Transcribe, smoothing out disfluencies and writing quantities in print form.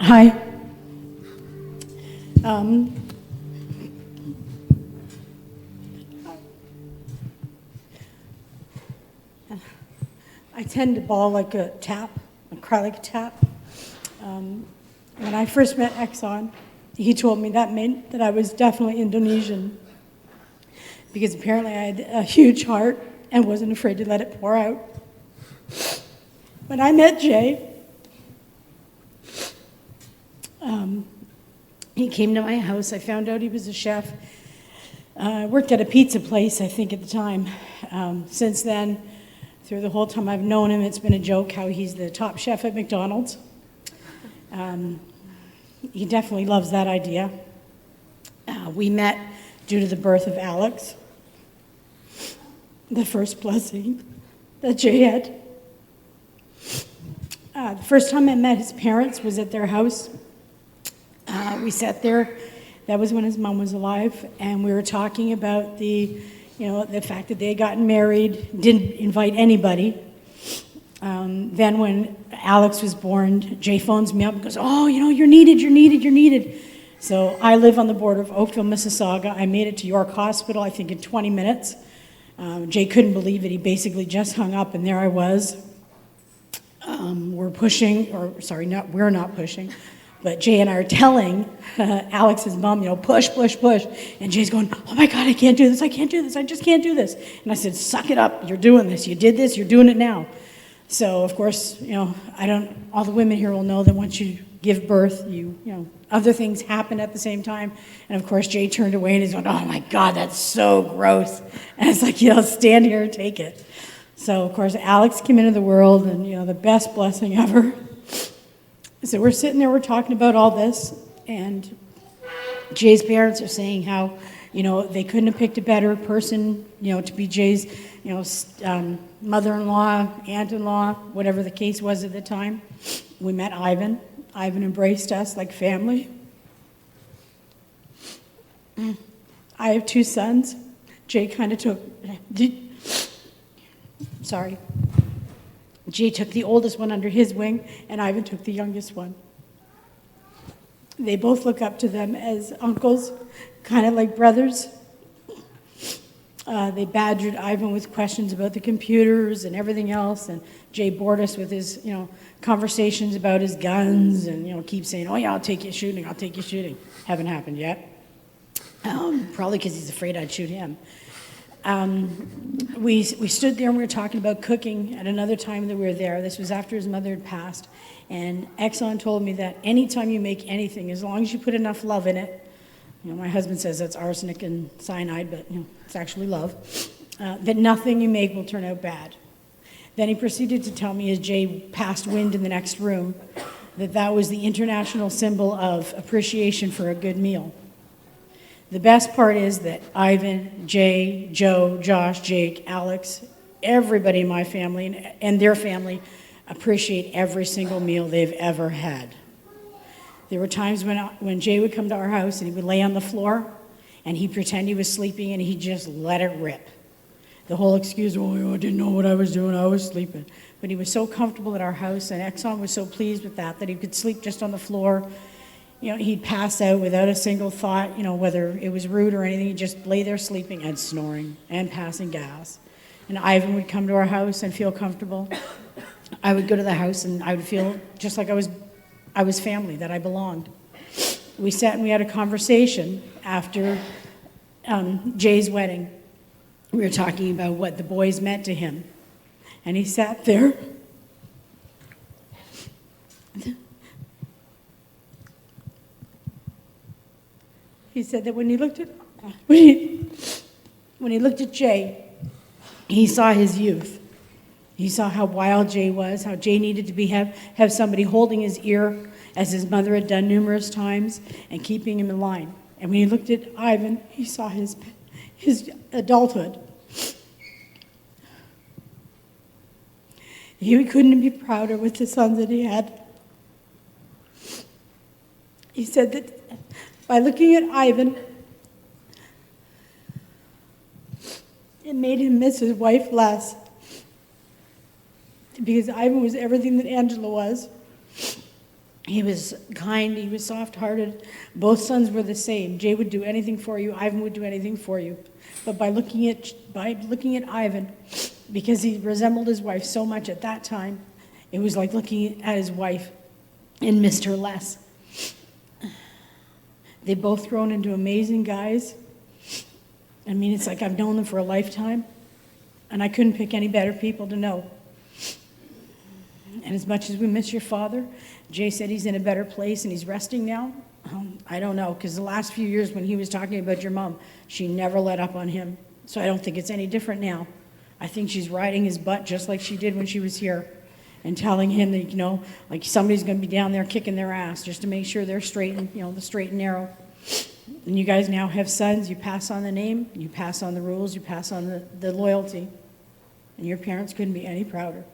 Hi. Um, I tend to bawl like a tap, and cry like a tap. When I first met Eksan, he told me that meant that I was definitely Indonesian, because apparently I had a huge heart and wasn't afraid to let it pour out. When I met Jay, he came to my house. I found out he was a chef. I worked at a pizza place, I think, at the time. Since then, through the whole time I've known him, it's been a joke how he's the top chef at McDonald's. He definitely loves that idea. We met due to the birth of Alex, the first blessing that Jay had. The first time I met his parents was at their house. We sat there. That was when his mom was alive, and we were talking about the fact that they had gotten married, didn't invite anybody. Then when Alex was born, Jay phones me up and goes, "Oh, you're needed." So I live on the border of Oakville, Mississauga. I made it to York Hospital, I think, in 20 minutes. Jay couldn't believe it. He basically just hung up, and there I was. We're not pushing. But Jay and I are telling Alex's mom, push. And Jay's going, "Oh my God, I can't do this. I just can't do this." And I said, "Suck it up. You're doing this. You did this. You're doing it now." So, of course, all the women here will know that once you give birth, other things happen at the same time. And of course, Jay turned away and he's going, "Oh my God, that's so gross." And it's like, stand here and take it. So, of course, Alex came into the world and, the best blessing ever. So we're sitting there, we're talking about all this, and Jay's parents are saying how, they couldn't have picked a better person, to be Jay's, mother-in-law, aunt-in-law, whatever the case was at the time. We met Ivan. Ivan embraced us like family. I have 2 sons. Jay Jay took the oldest one under his wing, and Ivan took the youngest one. They both look up to them as uncles, kind of like brothers. They badgered Ivan with questions about the computers and everything else, and Jay bored us with his, conversations about his guns, and, keep saying, "Oh yeah, I'll take you shooting. Haven't happened yet. Probably because he's afraid I'd shoot him. We stood there and we were talking about cooking at another time that we were there. This was after his mother had passed. And Eksan told me that anytime you make anything, as long as you put enough love in it, my husband says that's arsenic and cyanide, but it's actually love, that nothing you make will turn out bad. Then he proceeded to tell me, as Jay passed wind in the next room, that was the international symbol of appreciation for a good meal. The best part is that Ivan, Jay, Joe, Josh, Jake, Alex, everybody in my family and their family appreciate every single meal they've ever had. There were times when Jay would come to our house and he would lay on the floor and he'd pretend he was sleeping and he'd just let it rip. The whole excuse, "Oh, I didn't know what I was doing, I was sleeping." But he was so comfortable at our house, and Eksan was so pleased with that he could sleep just on the floor. He'd pass out without a single thought, whether it was rude or anything. He'd just lay there sleeping and snoring and passing gas. And Ivan would come to our house and feel comfortable. I would go to the house and I would feel just like I was family, that I belonged. We sat and we had a conversation after Jay's wedding. We were talking about what the boys meant to him. And he sat there. He said that when he looked at Jay, he saw his youth. He saw how wild Jay was, how Jay needed to have somebody holding his ear, as his mother had done numerous times, and keeping him in line. And when he looked at Ivan, he saw his adulthood. He couldn't be prouder with the sons that he had. He said that by looking at Ivan, it made him miss his wife less, because Ivan was everything that Angela was. He was kind, he was soft-hearted. Both sons were the same. Jay would do anything for you, Ivan would do anything for you. But by looking at Ivan, because he resembled his wife so much at that time, it was like looking at his wife and missed her less. They've both grown into amazing guys. I mean, it's like I've known them for a lifetime, and I couldn't pick any better people to know. And as much as we miss your father, Jay said he's in a better place and he's resting now. I don't know, because the last few years when he was talking about your mom, she never let up on him. So I don't think it's any different now. I think she's riding his butt just like she did when she was here and telling him that, like somebody's going to be down there kicking their ass just to make sure they're straight and, the straight and narrow. And you guys now have sons. You pass on the name, you pass on the rules, you pass on the loyalty. And your parents couldn't be any prouder.